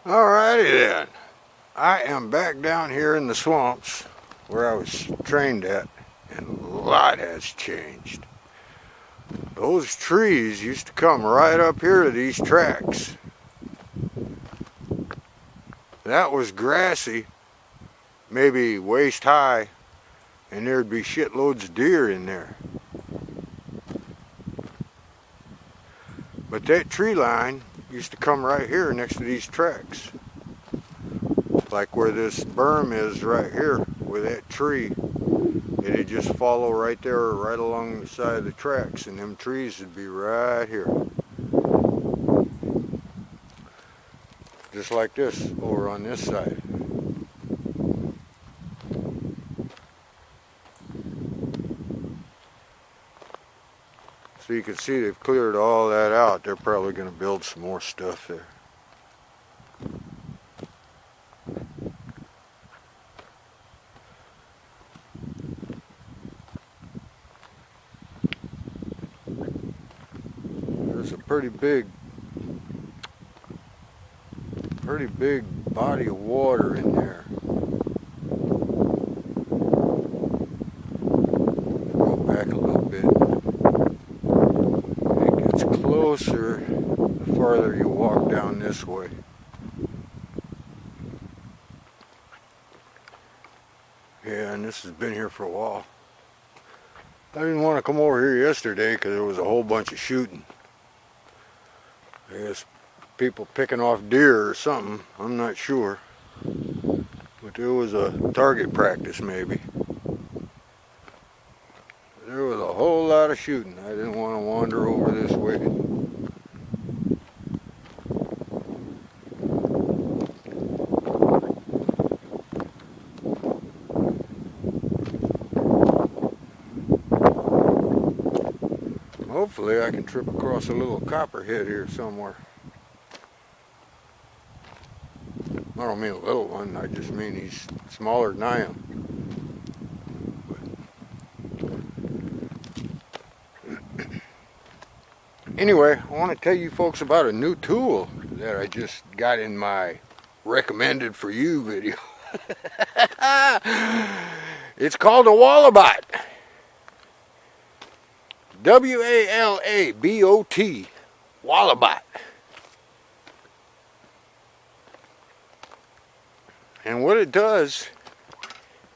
Alrighty then, I am back down here in the swamps where I was trained at, and a lot has changed. Those trees used to come right up here to these tracks. That was grassy, maybe waist high, and there'd be shitloads of deer in there. But that tree line used to come right here next to these tracks. Like where this berm is right here with that tree. It'd just follow right there, right along the side of the tracks, and them trees would be right here. Just like this over on this side. So you can see they've cleared all that out. They're probably going to build some more stuff there. There's a pretty big body of water in there. Go back a little bit. It gets closer the farther you walk down this way. Yeah, and this has been here for a while. I didn't want to come over here yesterday because there was a whole bunch of shooting. I guess people picking off deer or something, I'm not sure. But there was a target practice maybe. There was a whole lot of shooting. I didn't want to wander over this way. Hopefully I can trip across a little copperhead here somewhere. I don't mean a little one, I just mean he's smaller than I am. But anyway, I want to tell you folks about a new tool that I just got in my recommended for you video. It's called a Walabot. W-A-L-A-B-O-T, Walabot. And what it does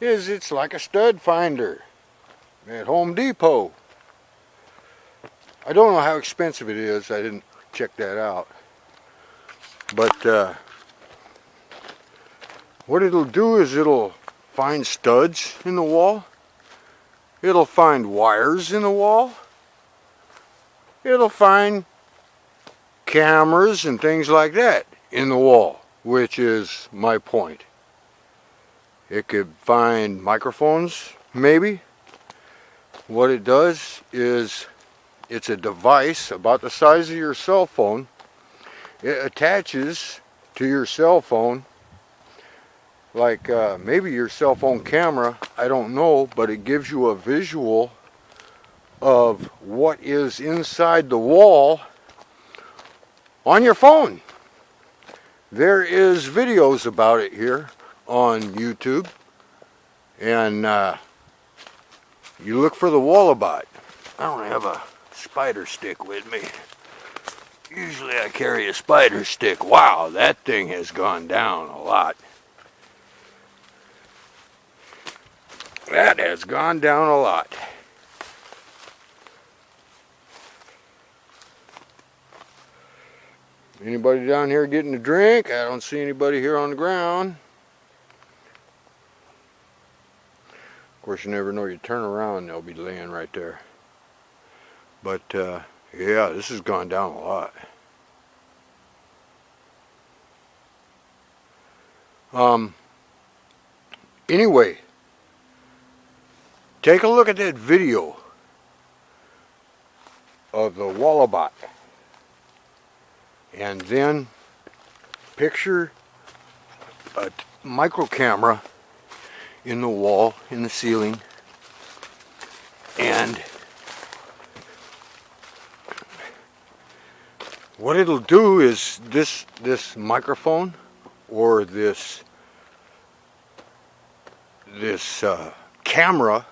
is it's like a stud finder at Home Depot. I don't know how expensive it is. I didn't check that out. But what it'll do is it'll find studs in the wall. It'll find wires in the wall. It'll find cameras and things like that in the wall, which is my point. It could find microphones, maybe. What it does is it's a device about the size of your cell phone. It attaches to your cell phone, like maybe your cell phone camera, I don't know, but it gives you a visual of what is inside the wall on your phone. There is videos about it here on YouTube, and you look for the Walabot. I don't have a spider stick with me. Usually I carry a spider stick. Wow, that thing has gone down a lot. That has gone down a lot. Anybody down here getting a drink? I don't see anybody here on the ground. Of course, you never know. You turn around, they'll be laying right there. But yeah, this has gone down a lot. Anyway, take a look at that video of the Walabot, and then picture a micro camera in the wall, in the ceiling, and what it'll do is this microphone or this camera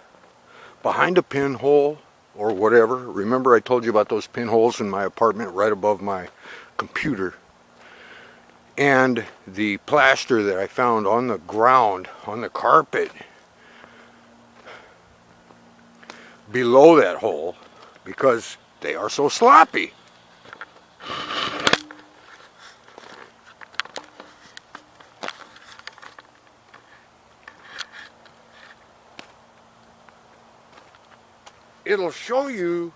behind a pinhole or whatever. Remember I told you about those pinholes in my apartment right above my computer, and the plaster that I found on the ground, on the carpet below that hole, because they are so sloppy. It'll show you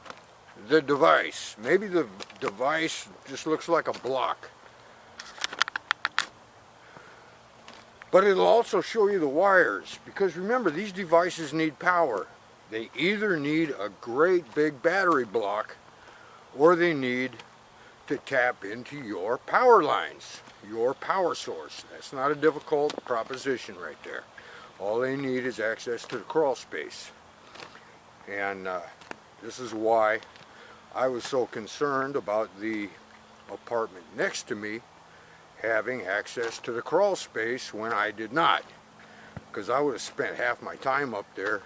the device. Maybe the device just looks like a block, but it'll also show you the wires, because remember, these devices need power. They either need a great big battery block, or they need to tap into your power lines, your power source. That's not a difficult proposition right there. All they need is access to the crawl space. And this is why I was so concerned about the apartment next to me having access to the crawl space when I did not, because I would have spent half my time up there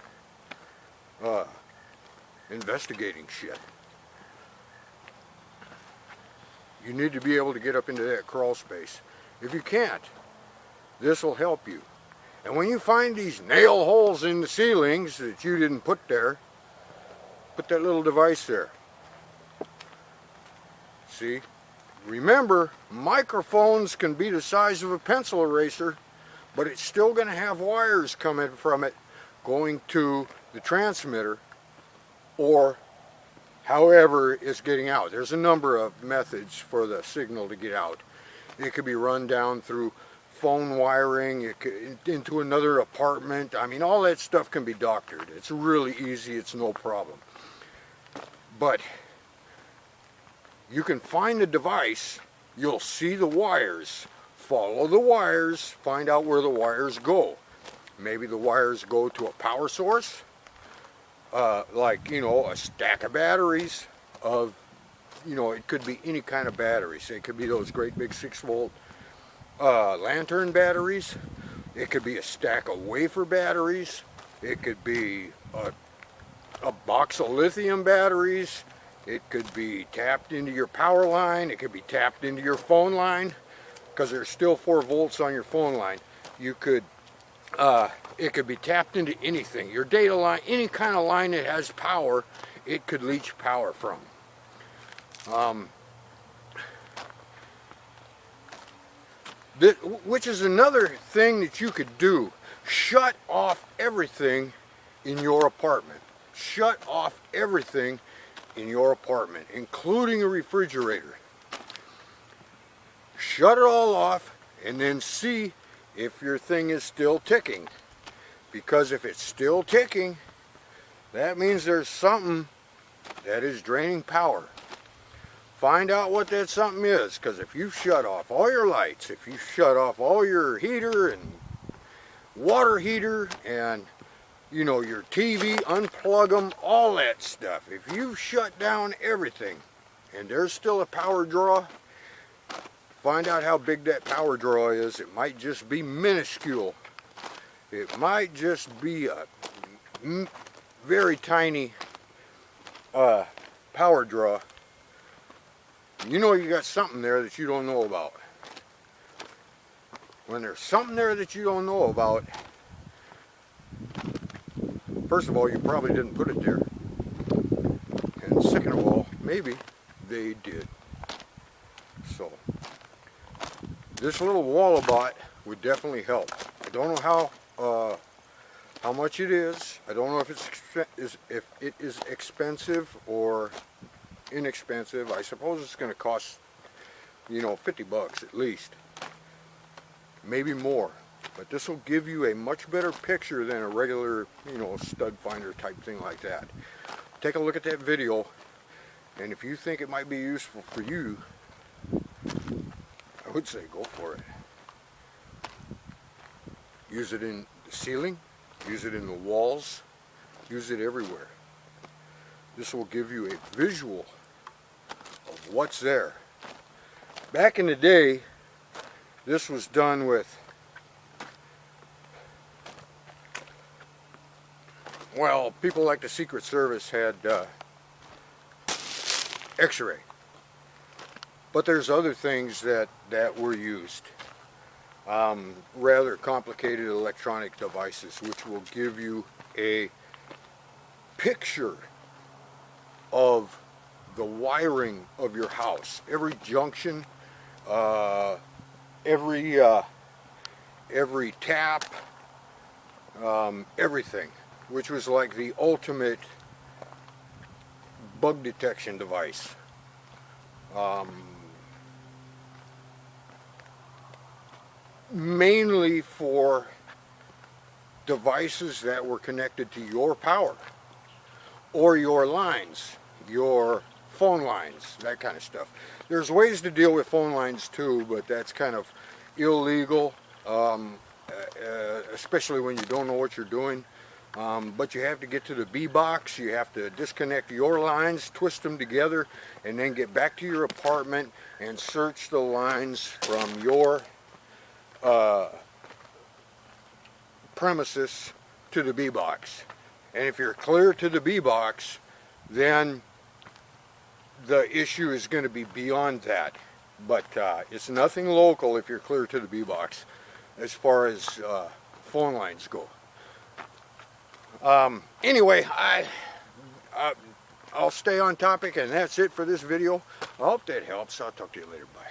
investigating shit. You need to be able to get up into that crawl space. If you can't, this will help you. And when you find these nail holes in the ceilings that you didn't put there, put that little device there. See? Remember, microphones can be the size of a pencil eraser, but it's still going to have wires coming from it going to the transmitter, or however it's getting out. There's a number of methods for the signal to get out. It could be run down through phone wiring, it could, into another apartment. I mean, all that stuff can be doctored. It's really easy, it's no problem. But you can find the device, you'll see the wires, follow the wires, find out where the wires go. Maybe the wires go to a power source, like, you know, a stack of batteries of, you know, it could be any kind of batteries. It could be those great big 6-volt lantern batteries. It could be a stack of wafer batteries. It could be a box of lithium batteries. It could be tapped into your power line. It could be tapped into your phone line, because there's still 4 volts on your phone line. You could it could be tapped into anything, your data line, any kind of line that has power, it could leach power from. Which is another thing that you could do. Shut off everything in your apartment. Shut off everything in your apartment, including a refrigerator. Shut it all off and then see if your thing is still ticking. Because if it's still ticking, that means there's something that is draining power. Find out what that something is, because if you shut off all your lights, if you shut off all your heater and water heater and, you know, your TV, unplug them, all that stuff. If you've shut down everything and there's still a power draw, find out how big that power draw is. It might just be minuscule. It might just be a very tiny power draw. You know you got something there that you don't know about. When there's something there that you don't know about, first of all, you probably didn't put it there. And second of all, maybe they did. So, this little Wallabot would definitely help. I don't know how much it is. I don't know if it is expensive or inexpensive. I suppose it's going to cost, you know, 50 bucks at least. Maybe more. But this will give you a much better picture than a regular, you know, stud finder type thing like that. Take a look at that video, and if you think it might be useful for you, I would say go for it. Use it in the ceiling, use it in the walls, use it everywhere. This will give you a visual of what's there. Back in the day, This was done with, well, people like the Secret Service had X-ray. But there's other things that were used. Rather complicated electronic devices, which will give you a picture of the wiring of your house. Every junction, every tap, everything, which was like the ultimate bug detection device. Mainly for devices that were connected to your power or your lines, your phone lines, that kind of stuff. There's ways to deal with phone lines too, but that's kind of illegal, especially when you don't know what you're doing. But you have to get to the B box, you have to disconnect your lines, twist them together, and then get back to your apartment and search the lines from your premises to the B box. And if you're clear to the B box, then the issue is going to be beyond that. But it's nothing local if you're clear to the B box as far as phone lines go. Anyway, I'll stay on topic, and that's it for this video. I hope that helps. I'll talk to you later. Bye.